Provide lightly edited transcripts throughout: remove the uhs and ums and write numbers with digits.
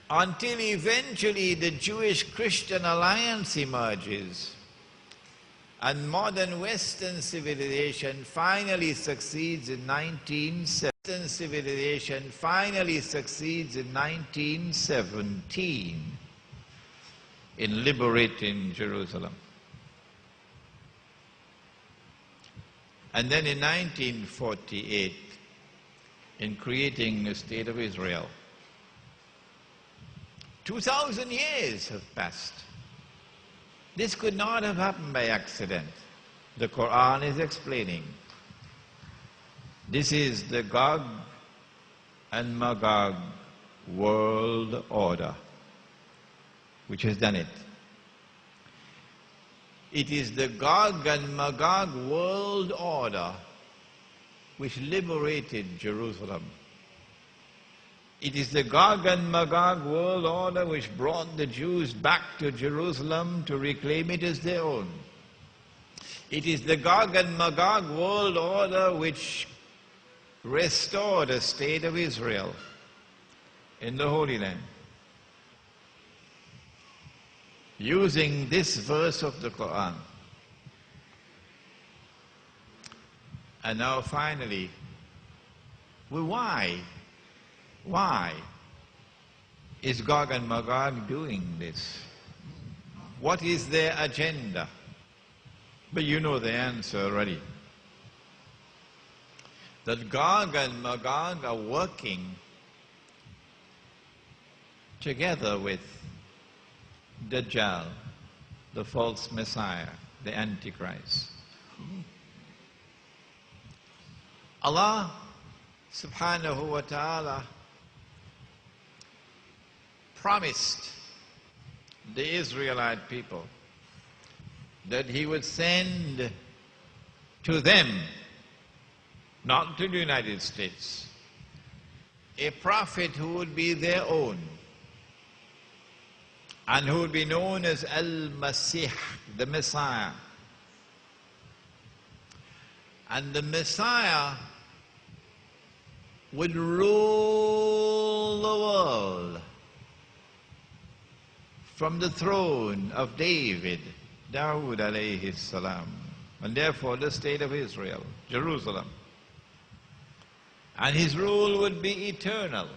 until eventually the Jewish-Christian alliance emerges and modern Western civilization finally succeeds in 1917 in liberating Jerusalem. And then in 1948 in creating the State of Israel. 2,000 years have passed. This could not have happened by accident. The Quran is explaining. This is the Gog and Magog world order which has done it. It is the Gog and Magog world order which liberated Jerusalem. It is the Gog and Magog world order which brought the Jews back to Jerusalem to reclaim it as their own. It is the Gog and Magog world order which restored the State of Israel in the Holy Land. Using this verse of the Quran. And now finally, well, why is Gog and Magog doing this? What is their agenda? But you know the answer already. That Gog and Magog are working together with Dajjal, the false Messiah, the Antichrist. Allah subhanahu wa ta'ala promised the Israelite people that He would send to them, not to the United States, a prophet who would be their own and who would be known as Al-Masih, the Messiah. And the Messiah would rule the world from the throne of David, Dawood alayhi salam, and therefore the State of Israel, Jerusalem. And his rule would be eternal.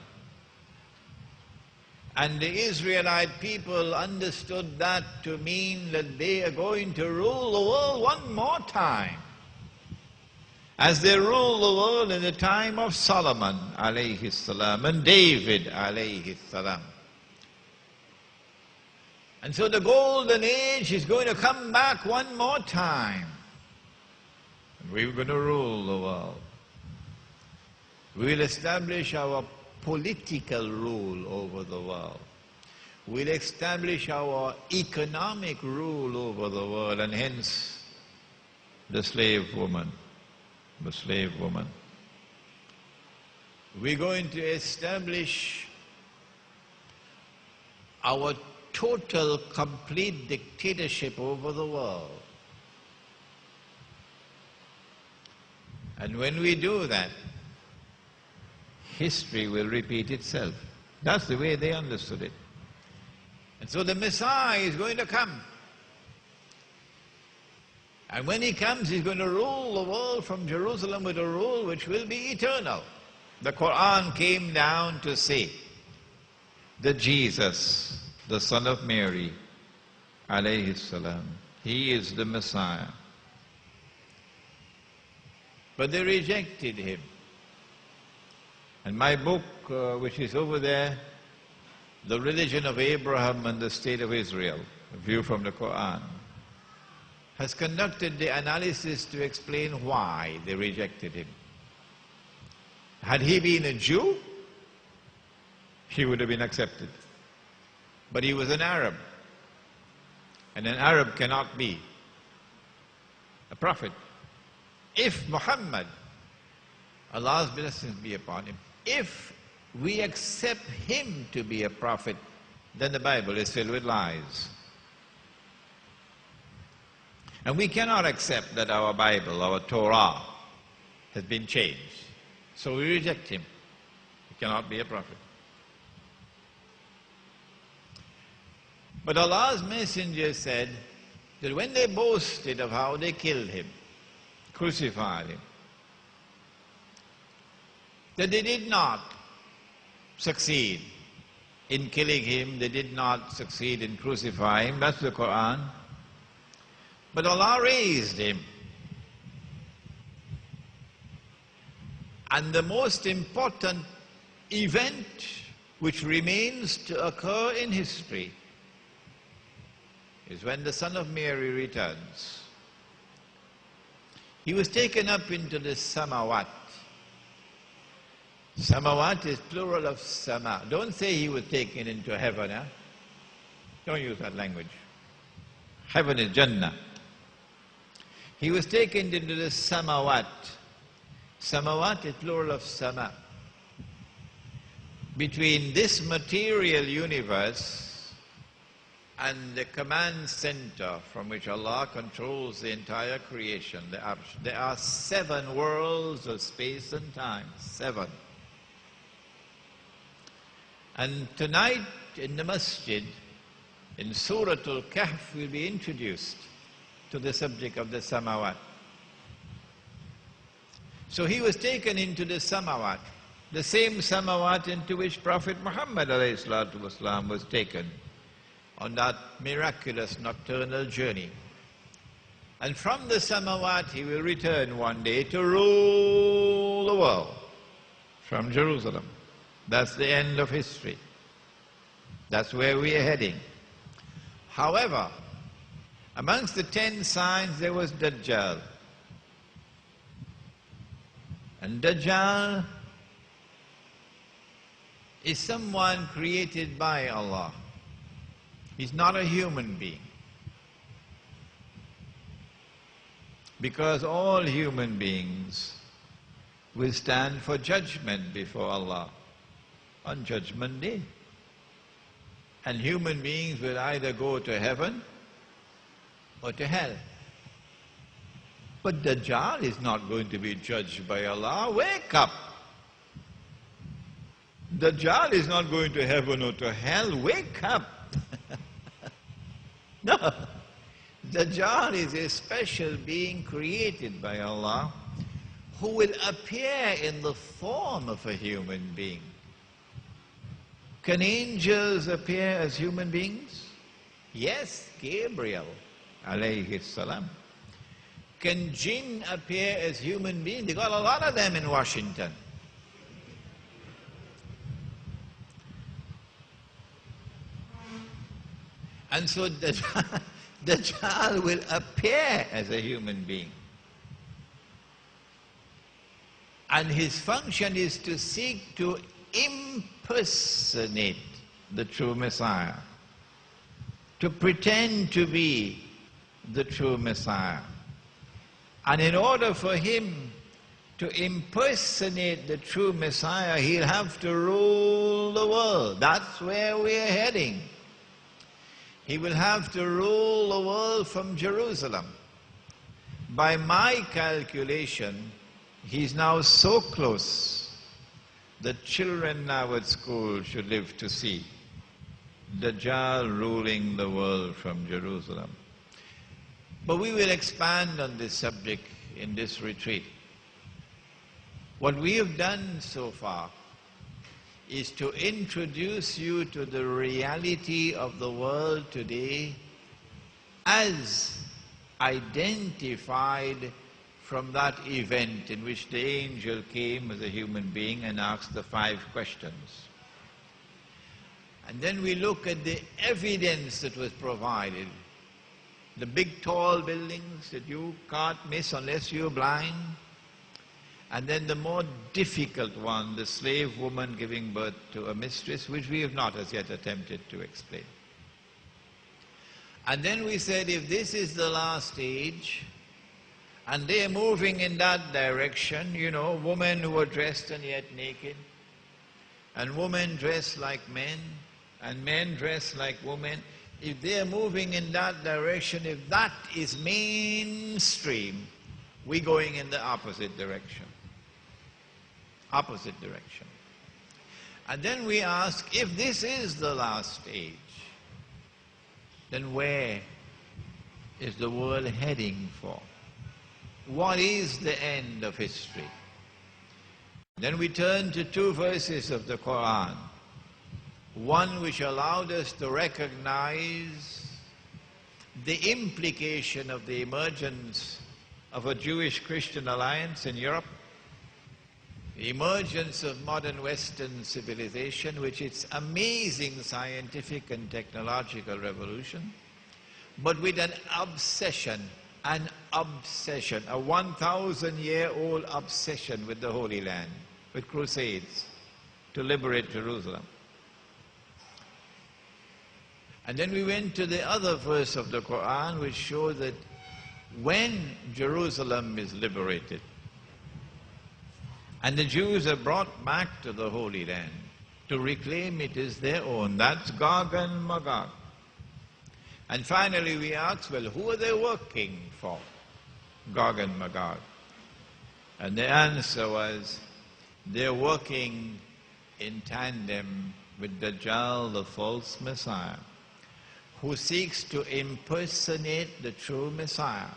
And the Israelite people understood that to mean that they are going to rule the world one more time, as they ruled the world in the time of Solomon alayhi salam and David alayhi salam. And so the golden age is going to come back one more time. And we're going to rule the world. We'll establish our political rule over the world. We'll establish our economic rule over the world, and hence the slave woman. The slave woman. We're going to establish our total, complete dictatorship over the world. And when we do that, history will repeat itself. That's the way they understood it. And so the Messiah is going to come. And when he comes, he's going to rule the world from Jerusalem with a rule which will be eternal. The Quran came down to say that Jesus, the son of Mary, alayhi salam, he is the Messiah. But they rejected him. And my book, which is over there, The Religion of Abraham and the State of Israel, a view from the Quran, has conducted the analysis to explain why they rejected him. Had he been a Jew, he would have been accepted. But he was an Arab, and an Arab cannot be a prophet. If Muhammad, Allah's blessings be upon him, if we accept him to be a prophet, then the Bible is filled with lies. And we cannot accept that our Bible, our Torah, has been changed. So we reject him. He cannot be a prophet. But Allah's messenger said that when they boasted of how they killed him, crucified him, that they did not succeed in killing him, they did not succeed in crucifying him, that's the Quran. But Allah raised him. And the most important event which remains to occur in history is when the Son of Mary returns. He was taken up into the samawat. Samawat is plural of sama. Don't say he was taken into heaven. Don't use that language. Heaven is Jannah. He was taken into the samawat. Samawat is plural of sama. Between this material universe and the command center from which Allah controls the entire creation, there are 7 worlds of space and time. 7. And tonight in the masjid, in Surah Al-Kahf, we'll be introduced to the subject of the samawat. So he was taken into the samawat, the same samawat into which Prophet Muhammad ﷺ was taken on that miraculous nocturnal journey. And from the samawat he will return one day to rule the world from Jerusalem. That's the end of history. That's where we are heading. However, amongst the 10 signs there was Dajjal. And Dajjal is someone created by Allah. He's not a human being. Because all human beings will stand for judgment before Allah on Judgment Day. And human beings will either go to heaven or to hell. But Dajjal is not going to be judged by Allah. Wake up! Dajjal is not going to heaven or to hell. Wake up! No. Dajjal is a special being created by Allah who will appear in the form of a human being. Can angels appear as human beings? Yes, Gabriel alayhi salam. Can jinn appear as human beings? They got a lot of them in Washington. And so Dajjal will appear as a human being. And his function is to seek to impersonate the true Messiah, to pretend to be the true Messiah. And in order for him to impersonate the true Messiah, he'll have to rule the world. That's where we're heading. He will have to rule the world from Jerusalem. By my calculation, he's now so close that children now at school should live to see Dajjal ruling the world from Jerusalem. But we will expand on this subject in this retreat. What we have done so far is to introduce you to the reality of the world today as identified from that event in which the angel came as a human being and asked the 5 questions. And then we look at the evidence that was provided. The big tall buildings that you can't miss unless you're blind. And then the more difficult one, the slave woman giving birth to a mistress, which we have not as yet attempted to explain. And then we said, if this is the last age, and they are moving in that direction, women who are dressed and yet naked, and women dressed like men, and men dressed like women, if they are moving in that direction, if that is mainstream, we're going in the opposite direction. Opposite direction. And then we ask, if this is the last age, then where is the world heading for? What is the end of history? Then we turn to two verses of the Quran. One which allowed us to recognize the implication of the emergence of a Jewish-Christian alliance in Europe, the emergence of modern Western civilization, with its amazing scientific and technological revolution, but with an obsession, a 1,000-year-old obsession with the Holy Land, with crusades to liberate Jerusalem. And then we went to the other verse of the Quran which showed that when Jerusalem is liberated and the Jews are brought back to the Holy Land to reclaim it as their own, that's Gog and Magog. And finally we asked, well, who are they working for, Gog and Magog? And the answer was, they're working in tandem with Dajjal, the false Messiah, who seeks to impersonate the true Messiah.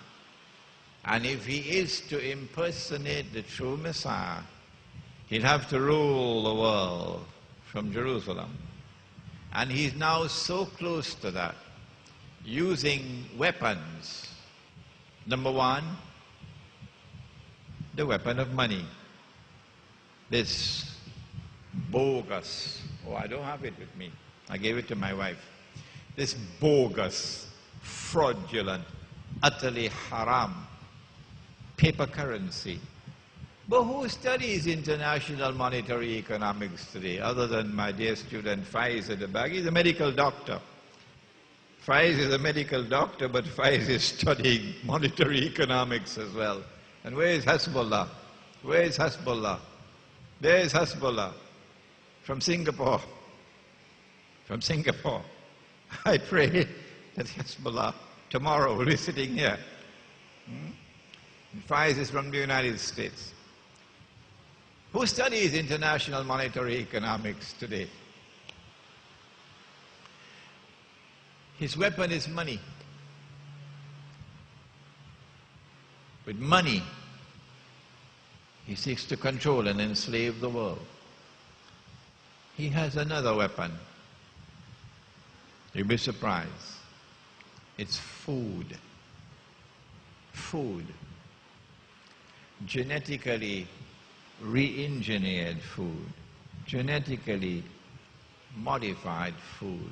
And if he is to impersonate the true Messiah, he'll have to rule the world from Jerusalem. And he's now so close to that, using weapons. Number one, the weapon of money. This bogus, I don't have it with me, I gave it to my wife. This bogus, fraudulent, utterly haram paper currency. But who studies international monetary economics today, other than my dear student Faiz at the back? He's a medical doctor. Faiz is a medical doctor, but Faiz is studying monetary economics as well. And where is Hezbollah? Where is Hezbollah? There is Hezbollah. From Singapore. From Singapore. I pray that Hezbollah tomorrow will be sitting here. And Faiz is from the United States. Who studies international monetary economics today? His weapon is money. With money, he seeks to control and enslave the world. He has another weapon. You'll be surprised. It's food. Food. Genetically re-engineered food. Genetically modified food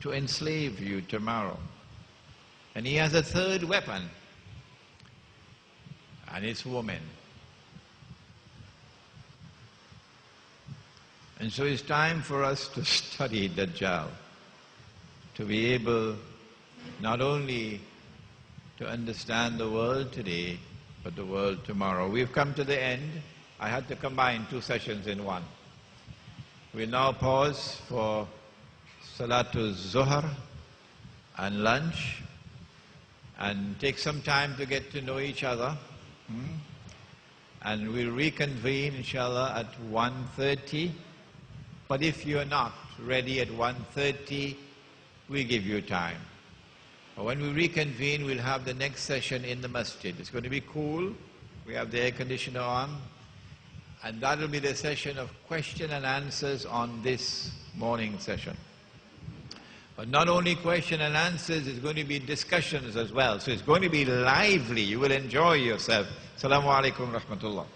to enslave you tomorrow. And he has a third weapon, and it's woman. And so it's time for us to study Dajjal, to be able not only to understand the world today, but the world tomorrow. We've come to the end. I had to combine two sessions in one. We'll now pause for Salatul Zuhr and lunch and take some time to get to know each other. And we'll reconvene, inshallah, at 1:30. But if you're not ready at 1:30, we'll give you time. But when we reconvene, we'll have the next session in the masjid. It's going to be cool. We have the air conditioner on. And that will be the session of question and answers on this morning session. But not only question and answers, it's going to be discussions as well. So it's going to be lively. You will enjoy yourself. Assalamu alaikum wa rahmatullah.